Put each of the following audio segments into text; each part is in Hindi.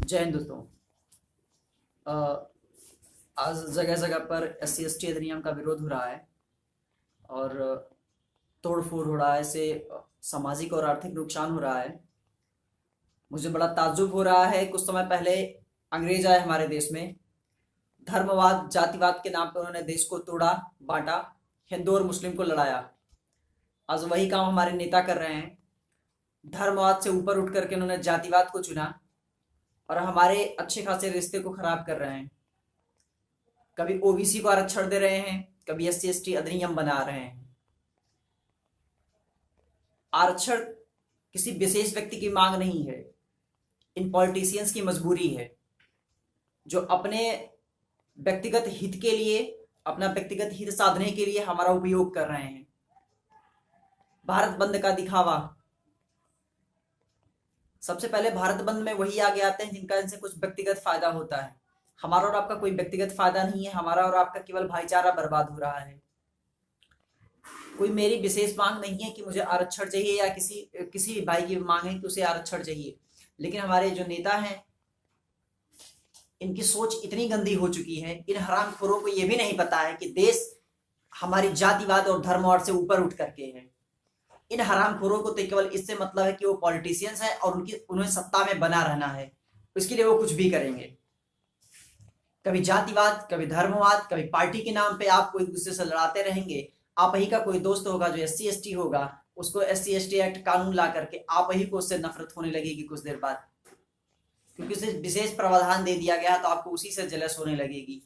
जय हिंद दोस्तों। अ, आज जगह जगह पर SC/ST अधिनियम का विरोध हो रहा है और तोड़ फोड़ हो रहा है। इससे सामाजिक और आर्थिक नुकसान हो रहा है। मुझे बड़ा ताज्जुब हो रहा है। कुछ समय पहले अंग्रेज आए हमारे देश में, धर्मवाद जातिवाद के नाम पर उन्होंने देश को तोड़ा, बांटा, हिंदू और मुस्लिम को लड़ाया। आज वही काम हमारे नेता कर रहे हैं। धर्मवाद से ऊपर उठ करके उन्होंने जातिवाद को चुना और हमारे अच्छे खासे रिश्ते को खराब कर रहे हैं। कभी OBC को आरक्षण दे रहे हैं, कभी SC/ST अधिनियम बना रहे हैं। आरक्षण किसी विशेष व्यक्ति की मांग नहीं है, इन पॉलिटिशियंस की मजबूरी है, जो अपने व्यक्तिगत हित के लिए, अपना व्यक्तिगत हित साधने के लिए हमारा उपयोग कर रहे हैं। भारत बंद का दिखावा। सबसे पहले भारत बंद में वही आगे आते हैं जिनका इनसे कुछ व्यक्तिगत फायदा होता है। हमारा और आपका कोई व्यक्तिगत फायदा नहीं है, हमारा और आपका केवल भाईचारा बर्बाद हो रहा है। कोई मेरी विशेष मांग नहीं है कि मुझे आरक्षण चाहिए या किसी भाई की मांग है कि उसे आरक्षण चाहिए। लेकिन हमारे जो नेता हैं, इनकी सोच इतनी गंदी हो चुकी है, इन हरामखोरों को यह भी नहीं पता है कि देश हमारी जातिवाद और धर्मवाद से ऊपर उठ करके है। इन हरामखोरों को तो केवल इससे मतलब है कि वो पॉलिटिशियंस हैं और उन्हें सत्ता में बना रहना है। इसके लिए वो कुछ भी करेंगे। कभी जातिवाद, कभी धर्मवाद, कभी पार्टी के नाम पे आपको एक दूसरे से लड़ाते रहेंगे। आप ही का कोई दोस्त होगा जो SC/ST होगा, उसको SC/ST एक्ट कानून ला करके आप ही को उससे नफरत होने लगेगी कुछ देर बाद, क्योंकि उसे विशेष प्रावधान दे दिया गया तो आपको उसी से जलस होने लगेगी।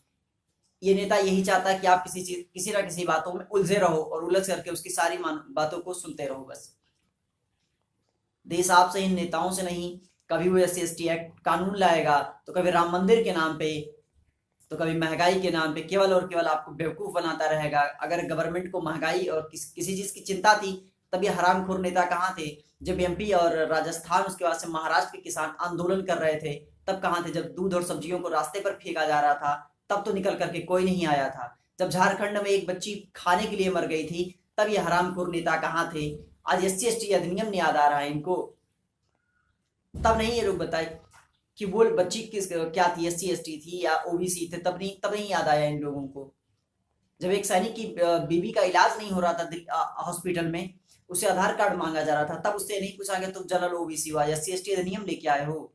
ये नेता यही चाहता है कि आप किसी ना किसी बातों में उलझे रहो और उलझ करके उसकी सारी बातों को सुनते रहो। बस देश आपसे, इन नेताओं से नहीं। कभी वो SC/ST एक्ट कानून लाएगा तो कभी राम मंदिर के नाम पे, तो कभी महंगाई के नाम पे केवल और केवल आपको बेवकूफ बनाता रहेगा। अगर गवर्नमेंट को महंगाई और किसी चीज की चिंता थी तब ये हरामखोर नेता कहाँ थे? जब MP और राजस्थान, उसके बाद से महाराष्ट्र के किसान आंदोलन कर रहे थे तब कहाँ थे? जब दूध और सब्जियों को रास्ते पर फेंका जा रहा था तब तो निकल करके कोई नहीं आया था। जब झारखंड में एक बच्ची खाने के लिए मर गई थी तब ये हरामखोर नेता कहाँ थे? आज SC/ST अधिनियम याद आ रहा है इनको, तब नहीं ये लोग बताए कि वो बच्ची क्या थी, SC/ST थी या OBC थे, तब नहीं याद आया इन लोगों को। जब एक सैनिक की बीवी का इलाज नहीं हो रहा था हॉस्पिटल में, उसे आधार कार्ड मांगा जा रहा था, तब उससे नहीं पूछा गया तुम जनरल OBC हुआ, SC/ST अधिनियम लेके आए हो।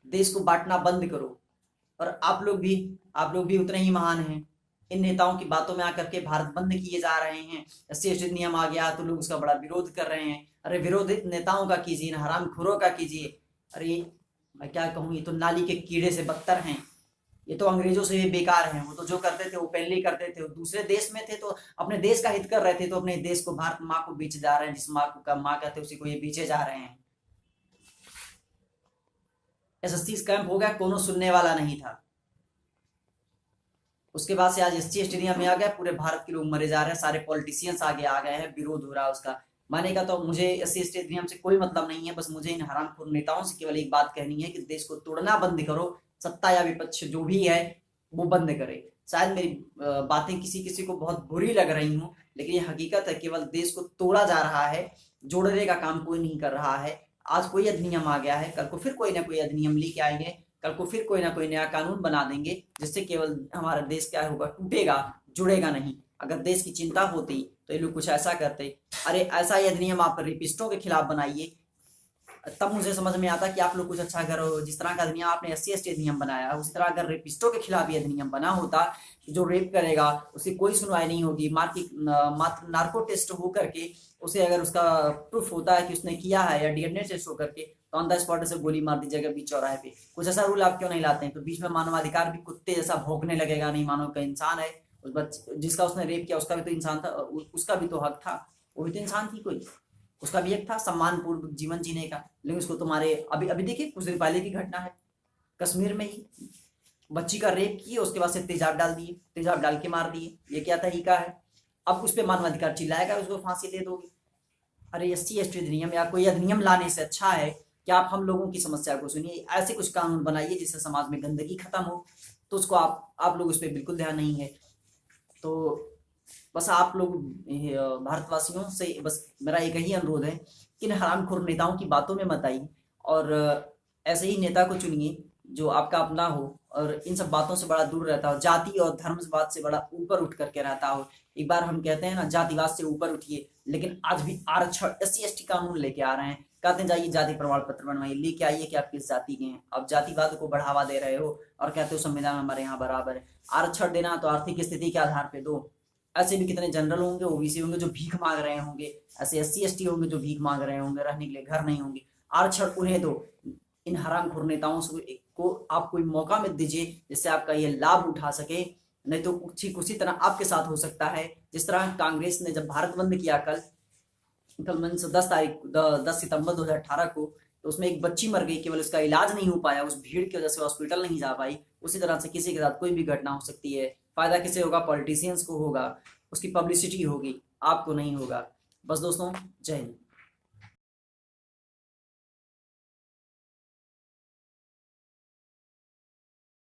देश को बांटना बंद करो। और आप लोग भी उतने ही महान हैं। इन नेताओं की बातों में आकर के भारत बंद किए जा रहे हैं। SC/ST अधिनियम आ गया तो लोग उसका बड़ा विरोध कर रहे हैं। अरे विरोध नेताओं का कीजिए, इन हरामखोरों का कीजिए। अरे मैं क्या कहूँ, ये तो नाली के कीड़े से बदतर हैं। ये तो अंग्रेजों से भी बेकार हैं। वो तो जो करते थे वो पहले ही करते थे। वो दूसरे देश में थे तो अपने देश का हित कर रहे थे, तो अपने देश को, भारत माँ को बेचे जा रहे हैं। जिस माँ को माँ कहते उसी को ये बेचे जा रहे हैं। SSC कैंप हो गया, कोनो सुनने वाला नहीं था। उसके बाद से आज SC/ST अधिनियम में आ गया, पूरे भारत के लोग मरे जा रहे हैं, सारे पॉलिटिशियंस आगे आ गए हैं, विरोध हो रहा है उसका। माने का तो मुझे SC/ST अधिनियम से कोई मतलब नहीं है। बस मुझे इन हरामखोर नेताओं से केवल एक बात कहनी है कि देश को तोड़ना बंद करो। सत्ता या विपक्ष जो भी है वो बंद करे। शायद मेरी बातें किसी किसी को बहुत बुरी लग रही हूँ, लेकिन ये हकीकत है। केवल देश को तोड़ा जा रहा है, जोड़ने का काम कोई नहीं कर रहा है। आज कोई अधिनियम आ गया है, कल को फिर कोई ना कोई अधिनियम लेके आएंगे, कल को फिर कोई ना कोई नया कानून बना देंगे, जिससे केवल हमारा देश क्या होगा, टूटेगा, जुड़ेगा नहीं। अगर देश की चिंता होती तो ये लोग कुछ ऐसा करते। अरे ऐसा ही अधिनियम आप रेपिस्टों के खिलाफ बनाइए, तब मुझे समझ में आता कि आप लोग कुछ अच्छा करो। जिस तरह का अधिनियम आपने SC/ST अधिनियम बनाया, उसी तरह अगर रेपिस्टों के खिलाफ ये अधिनियम बना होता, जो रेप करेगा उसकी कोई सुनवाई नहीं होगी। मात्र नार्को टेस्ट हो करके उसे, अगर उसका प्रूफ होता है कि उसने किया है, या DNA टेस्ट हो करके, तो ऑन द स्पॉट से गोली मार दी जाएगा बीच चौराहे पे। कुछ ऐसा रूल आप क्यों नहीं लाते हैं? तो बीच में मानवाधिकार भी कुत्ते जैसा भौंकने लगेगा। नहीं, मानव का इंसान है, उस बच्चे जिसका उसने रेप किया उसका भी तो इंसान था, उसका भी तो हक था। वो भी तो इंसान थी कोई, उसका भी एक था सम्मानपूर्वक जीवन जीने का। लेकिन उसको तुम्हारे अभी अभी देखिए, कुछ दिन पहले की घटना है, कश्मीर में ही बच्ची का रेप किए, उसके बाद से तेजाब डाल दिए, तेजाब डाल के मार दिए। ये क्या तरीका है? अब उस पर मानवाधिकार चिल्लाएगा, उसको फांसी दे दोगे। अरे SC/ST अधिनियम या कोई अधिनियम लाने से अच्छा है कि आप हम लोगों की समस्या को सुनिए। ऐसे कुछ कानून बनाइए जिससे समाज में गंदगी खत्म हो। तो उसको आप लोग उस पर बिल्कुल ध्यान नहीं है। तो बस आप लोग भारतवासियों से बस मेरा एक ही अनुरोध है कि इन हरामखोर नेताओं की बातों में मत आइए और ऐसे ही नेता को चुनिए जो आपका अपना हो और इन सब बातों से बड़ा दूर रहता हो, जाति और धर्मवाद से बड़ा ऊपर उठ करके रहता हो। एक बार हम कहते हैं ना, जातिवाद से ऊपर उठिए, लेकिन आज भी आरक्षण SC ST कानून लेके आ रहे हैं, कहते हैं जाइए जाति प्रमाण पत्र बनवाइए, लेके आइए कि आप किस जाति के हैं। अब जातिवाद को बढ़ावा दे रहे हो और कहते हो संविधान में हमारे यहाँ बराबर है। आरक्षण देना तो आर्थिक स्थिति के आधार पे दो। ऐसे भी कितने जनरल होंगे, OBC होंगे जो भीख मांग रहे होंगे, ऐसे SC ST होंगे जो भीख मांग रहे होंगे, रहने के लिए घर नहीं होंगे। आरक्षण उन्हें दो। इन हरामखोर नेताओं को आप कोई मौका मत दीजिए जिससे आपका ये लाभ उठा सके, नहीं तो ठीक उसी तरह आपके साथ हो सकता है जिस तरह कांग्रेस ने जब भारत बंद किया कल 10 सितंबर 2018 को, तो उसमें एक बच्ची मर गई, केवल उसका इलाज नहीं हो पाया, उस भीड़ की वजह से हॉस्पिटल नहीं जा पाई। उसी तरह से किसी के साथ कोई भी घटना हो सकती है। फायदा किसे होगा? पॉलिटिशियंस को होगा, उसकी पब्लिसिटी होगी, आपको नहीं होगा। बस दोस्तों, जय हिंद।